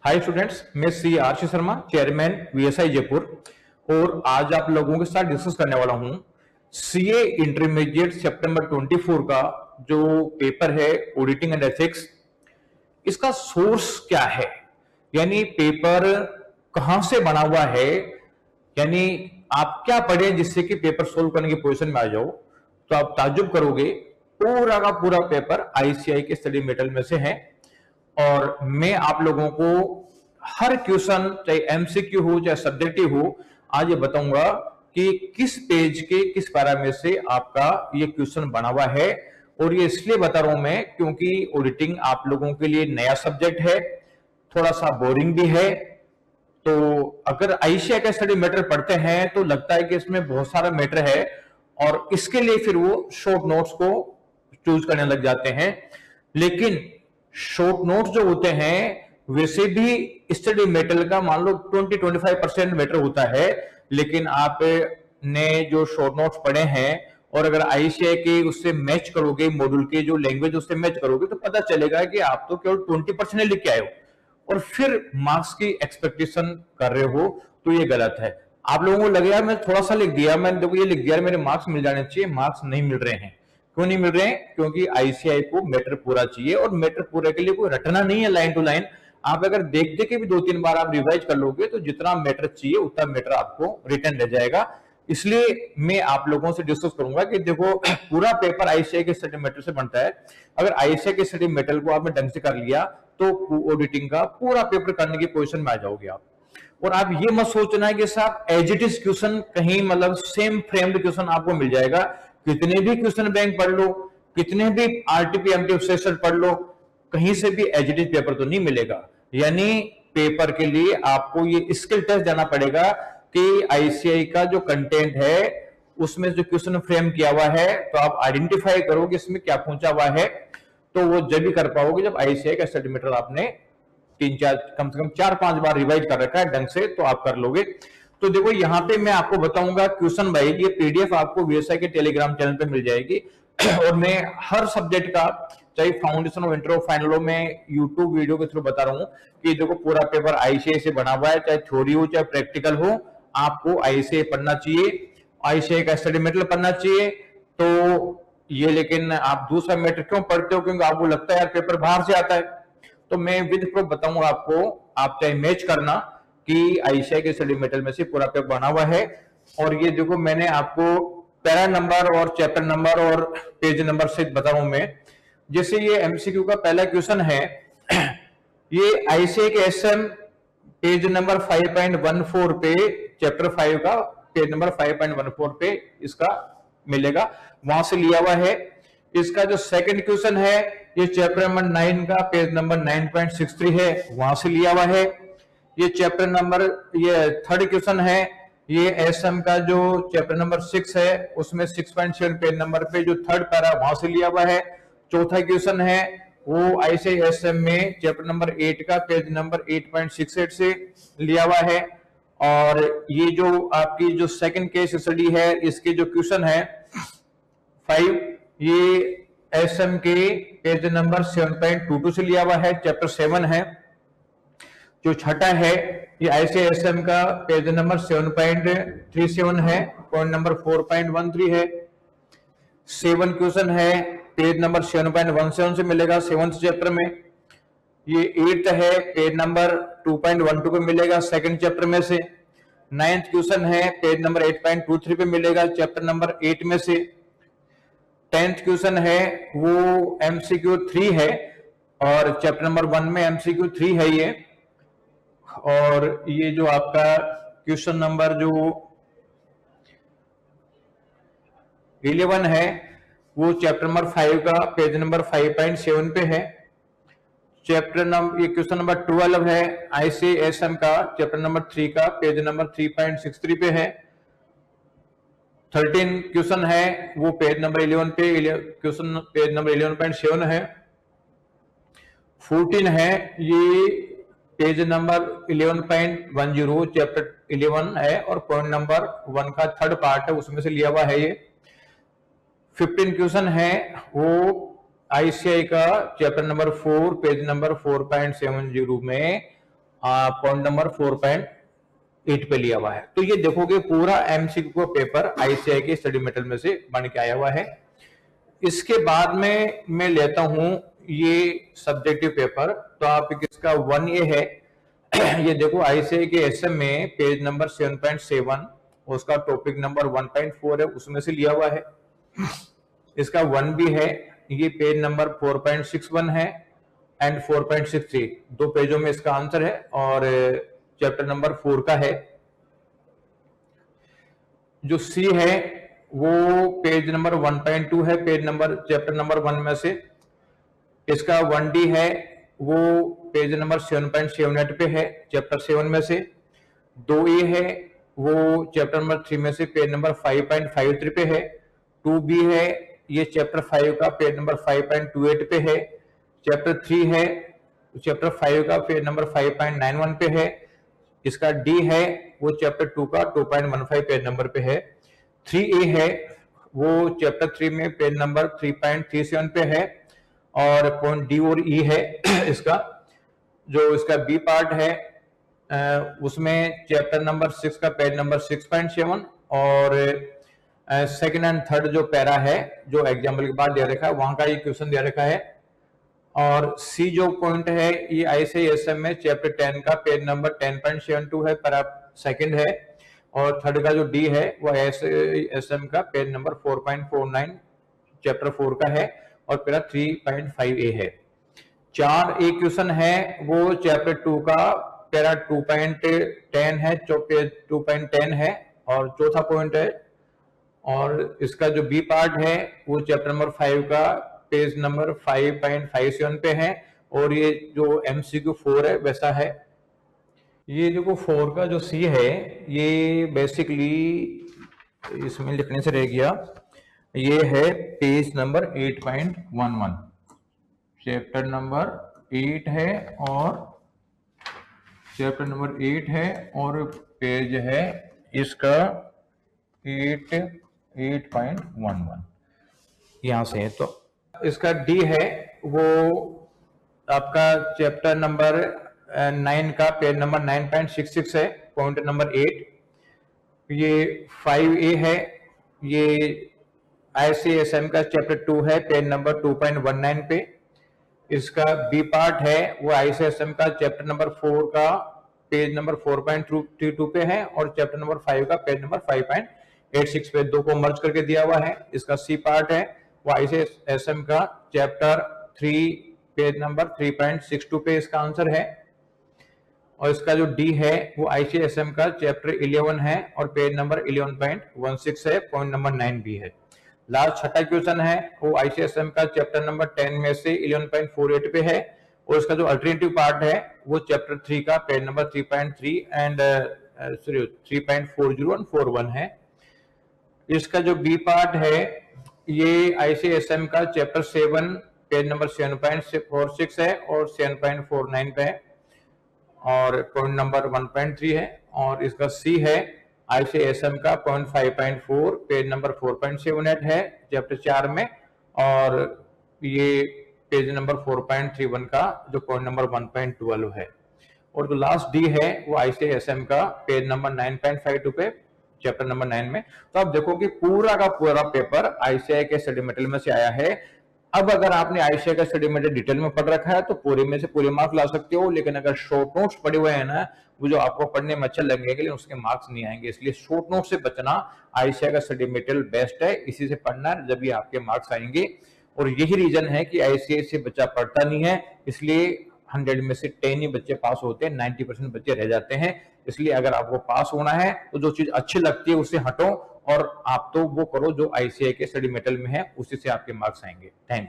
हाय students, मैं C RC Sharma, chairman VSI Jaipur. और आज आप लोगों के साथ डिस्कस करने वाला हूं सीए इंटरमीडिएट सितंबर 24 का जो पेपर है ऑडिटिंग एंड एथिक्स। इसका सोर्स क्या है, यानी पेपर कहां से बना हुआ है, यानी आप क्या पढ़े जिससे कि पेपर सोल्व करने की पोजीशन में आ जाओ। तो आप ताज्जुब करोगे, पूरा का पूरा पेपर आईसीआई के स्टडी मेटल में से है। और मैं आप लोगों को हर क्वेश्चन, चाहे एमसीक्यू हो चाहे सब्जेक्टिव हो, आज ये बताऊंगा कि किस पेज के किस पैरा में से आपका ये क्वेश्चन बना हुआ है। और ये इसलिए बता रहा हूं मैं क्योंकि ऑडिटिंग आप लोगों के लिए नया सब्जेक्ट है, थोड़ा सा बोरिंग भी है। तो अगर आईसीआई का स्टडी मैटर पढ़ते हैं तो लगता है कि इसमें बहुत सारा मैटर है, और इसके लिए फिर वो शॉर्ट नोट्स को चूज करने लग जाते हैं। लेकिन शॉर्ट नोट्स जो होते हैं वैसे भी स्टडी मेटल का मान लो 20-25% मैटर होता है। लेकिन आप ने जो शॉर्ट नोट्स पढ़े हैं और अगर आईसीआई के उससे मैच करोगे, मॉड्यूल के जो लैंग्वेज उससे मैच करोगे, तो पता चलेगा कि आप तो केवल 20% लिख के आए हो और फिर मार्क्स की एक्सपेक्टेशन कर रहे हो। तो ये गलत है। आप लोगों को लगे यार मैं थोड़ा सा लिख दिया, मैंने देखो ये लिख दिया, मेरे मार्क्स मिल जाने चाहिए। मार्क्स नहीं मिल रहे हैं। क्यों नहीं मिल रहे हैं? क्योंकि आईसीआई को मैटर पूरा चाहिए, और मैटर पूरे के लिए कोई रटना नहीं है लाइन टू लाइन। आप अगर देख देख के भी 2-3 बार आप रिवाइज कर लोगे तो जितना मैटर चाहिए उतना मैटर आपको रिटर्न रह जाएगा। इसलिए मैं आप लोगों से डिस्कस करूंगा कि देखो पूरा पेपर आईसीआई के स्टडी मैटर से बनता है। अगर आईसीआई के स्टडी मैटर को आपने ढंग से कर लिया तो ऑडिटिंग का पूरा पेपर करने की पोजीशन में आ जाओगे आप। और आप ये मत सोचना है कि साहब एज इट इज क्वेश्चन कहीं मतलब सेम फ्रेम्ड क्वेश्चन आपको मिल जाएगा। कितने भी क्वेश्चन बैंक पढ़ लो, कितने भी आरटीपी एमटीपी सेशन पढ़ लो, कहीं से भी एज इट इज पेपर तो नहीं मिलेगा। यानी पेपर के लिए आपको ये स्किल टेस्ट देना पड़ेगा कि आईसीआई का जो कंटेंट है उसमें जो क्वेश्चन फ्रेम किया हुआ है, तो आप आइडेंटिफाई करो कि इसमें क्या पूछा हुआ है। तो वो जब भी कर पाओगे जब आईसीआई का स्टडी मटेरियल आपने 3-4 कम से कम 4-5 बार रिवाइज कर रखा है ढंग से, तो आप कर लोगे। तो देखो यहाँ पे मैं आपको बताऊंगा क्वेश्चन वाइज, ये पीडीएफ आपको वीएसआई के टेलीग्राम चैनल पे मिल जाएगी। और मैं हर सब्जेक्ट का, चाहे फाउंडेशन हो, इंटर हो, फाइनल हो, मैं यूट्यूब वीडियो के थ्रू बता रहा हूँ कि देखो पूरा पेपर आईसीआई से बना हुआ है, चाहे थ्योरी हो चाहे प्रैक्टिकल हो, आपको आईसीआई पढ़ना चाहिए, आईसीआई का स्टडी मटेरियल पढ़ना चाहिए। तो ये, लेकिन आप दूसरा मैटर क्यों पढ़ते हो? क्योंकि आपको लगता है यार पेपर बाहर से आता है। तो मैं विद प्रूफ बताऊंगा आपको, आप चाहे मैच करना कि आईसीआई के स्टडी मटेरियल में से पूरा पेपर बना हुआ है। और ये देखो मैंने आपको पैरा नंबर और चैप्टर नंबर और पेज नंबर से बता रहा हूं मैं। जैसे ये एमसीक्यू का पहला क्वेश्चन है, ये आईसीआई के एसएम पेज नंबर 5.14 पे, चैप्टर 5 का पेज नंबर 5.14 पे इसका मिलेगा, वहां से लिया हुआ है। इसका जो सेकंड क्वेश्चन है ये चैप्टर नंबर 9 का पेज नंबर 9.63 है, वहां से लिया हुआ है। ये चैप्टर नंबर, ये थर्ड क्वेश्चन है, ये एसएम का जो चैप्टर नंबर 6 है उसमें 6.7 पेज नंबर पे जो थर्ड पैरा वहां से लिया हुआ है। चौथा क्वेश्चन है वो आईसीआई एसएम में चैप्टर नंबर 8 का पेज नंबर 8.68 से लिया हुआ है। और ये जो आपकी जो सेकंड केस स्टडी है इसके जो क्वेश्चन है 5, ये एसएम के पेज नंबर 7.22 से लिया हुआ है, चैप्टर 7 है। जो छठा है ये आईसीआईएसएम का पेज नंबर 7.37 है, पॉइंट नंबर 4.13 है। 7 क्वेश्चन है पेज नंबर 7.17 से मिलेगा 7th चैप्टर में। ये 8th है पेज नंबर 2.12 पे मिलेगा सेकंड चैप्टर में से। 9th क्वेश्चन है पेज नंबर 8.23 पे मिलेगा चैप्टर नंबर 8 में से। 10th क्वेश्चन है वो एमसीक्यू 3 है, और चैप्टर नंबर 1 में एमसीक्यू 3 है ये। और ये जो आपका क्वेश्चन नंबर जो 11 है वो चैप्टर नंबर 5 का पेज नंबर 5.7 पे है। चैप्टर नंबर, ये क्वेश्चन नंबर 12 है आईसीएसएम का चैप्टर नंबर 3 का पेज नंबर 3.63 पे है। 13 क्वेश्चन है वो पेज नंबर 11 पे, क्वेश्चन पेज नंबर 11.7 है। 14 है ये पेज नंबर 11.10 चैप्टर 11 है, और पॉइंट नंबर 1 का थर्ड पार्ट है उसमें से लिया हुआ है ये। 15 क्वेश्चन है वो आईसीआई का चैप्टर नंबर 4 पेज नंबर 4.70 में पॉइंट नंबर 4.8 पे लिया हुआ है। तो ये देखोगे पूरा एमसीक्यू का पेपर आईसीआई के स्टडी मटेरियल में से बन के आया हुआ है। इसके बाद में मैं लेता हूं ये सब्जेक्टिव पेपर, तो आप इसका 1A है ये देखो आईसीआई के एसएम में पेज नंबर 7.7 उसका टॉपिक नंबर 1.4 है, उसमें से लिया हुआ है। इसका 1B है, ये पेज नंबर 4.61 है एंड 4.63, 2 पेजों में इसका आंसर है और चैप्टर नंबर 4 का है। जो सी है वो पेज नंबर 1.2 है, पेज नंबर चैप्टर नंबर 1 में से। इसका 1D है वो पेज नंबर 7.78 पे है, चैप्टर 7 में से। 2A है वो चैप्टर नंबर 3 में से पेज नंबर 5.53 पे है। 2B है ये चैप्टर 5 का पेज नंबर 5.28 पे है। चैप्टर 3 है चैप्टर 5 का पेज नंबर 5.91 पे है। इसका D है वो चैप्टर 2 का 2.15 पेज नंबर पे है। 3A है वो चैप्टर 3 में पेज नंबर 3.37 पे है और पॉइंट D और E है इसका। जो इसका B पार्ट है उसमें चैप्टर नंबर 6 का पेज नंबर 6.7 और सेकंड एंड थर्ड जो पैरा है जो एग्जाम्पल के बाद दे रखा है वहां का ये क्वेश्चन दे रखा है। और सी जो पॉइंट है ये आईसीआईएसएम में चैप्टर 10 का पेज नंबर 10.72 है, पैरा सेकंड है। और थर्ड का जो डी है वो आईसीआईएसएम का पेज नंबर 4.49 चैप्टर 4 का है और पैरा 3.5A है। 4A क्वेश्चन है वो चैप्टर 2 का पैरा 2.10 है, पेज 2.10 है और चौथा पॉइंट है। और इसका जो बी पार्ट है वो चैप्टर नंबर 5 का पेज नंबर 5.57 पे है और ये जो एमसीक्यू 4 है वैसा है। ये देखो 4 का जो सी है ये बेसिकली इसमें लिखने से रह गया, ये है पेज नंबर 8.11 चैप्टर नंबर 8 है और चैप्टर नंबर 8 है और पेज है इसका 8.11 यहां से है। तो इसका डी है वो आपका चैप्टर नंबर 9 का पेज नंबर 9.66 है, पॉइंट नंबर 8। ये 5A है ये आईसीएसएम का चैप्टर 2 है, पेज नंबर 2.19 पे। इसका बी पार्ट है वो आईसीएसएम का चैप्टर नंबर 4 का पेज नंबर 4.32 पे है और चैप्टर नंबर 5 का पेज नंबर 5.86 पे, दो को मर्ज करके दिया हुआ है। इसका सी पार्ट है वो आईसीएसएम का चैप्टर 3 पेज नंबर 3.62 पे इसका आंसर है। और इसका जो डी है वो आईसीएसएम का चैप्टर 11 है और पेज नंबर 11.16 है, पॉइंट नंबर 9B है। लास्ट छठा क्वेश्चन है वो आईसीएसएम का चैप्टर नंबर 10 में से 11.48 पे है और इसका जो अल्टरनेटिव पार्ट है वो चैप्टर 3 का पेज नंबर 3.3 एंड 3.40 और 41 है। इसका जो बी पार्ट है ये आईसीएसएम का चैप्टर 7 पेज नंबर 7.46 है और 7.49 पे है और पॉइंट नंबर 1.3 है। और इसका सी है आईसीएसएम का पॉइंट 5.4 पेज नंबर 4.78 है चैप्टर 4 में और ये पेज नंबर 4.31 का जो पॉइंट नंबर 1.12 है। और जो लास्ट डी है वो आईसीएसएम का पेज नंबर 9.52 पे चैप्टर नंबर 9 में। तो आप देखो कि पूरा का पूरा पेपर आईसीआई के स्टडी मटेरियल में से आया है। अब अगर आपने आईसीआई का स्टडी मटेरियल डिटेल में पढ़ रखा है तो पूरे में से पूरे मार्क्स ला सकते हो, लेकिन अगर शॉर्ट नोट्स पढ़े हुए हैं ना वो जो आपको पढ़ने में अच्छा लगेगा लेकिन उसके मार्क्स नहीं आएंगे। इसलिए शॉर्ट नोट से बचना, आईसीआई का स्टडी मटेरियल बेस्ट है, इसी से पढ़ना है जब भी आपके मार्क्स आएंगे। और यही रीजन है कि आईसीआई से बच्चा पढ़ता नहीं है, इसलिए 100 में से 10 ही बच्चे पास होते हैं, 90% बच्चे रह जाते हैं। इसलिए अगर आपको पास होना है तो जो चीज अच्छी लगती है उससे हटो और आप तो वो करो जो आईसीआई के स्टडी मटेरियल में है, उसी से आपके मार्क्स आएंगे। Thank you.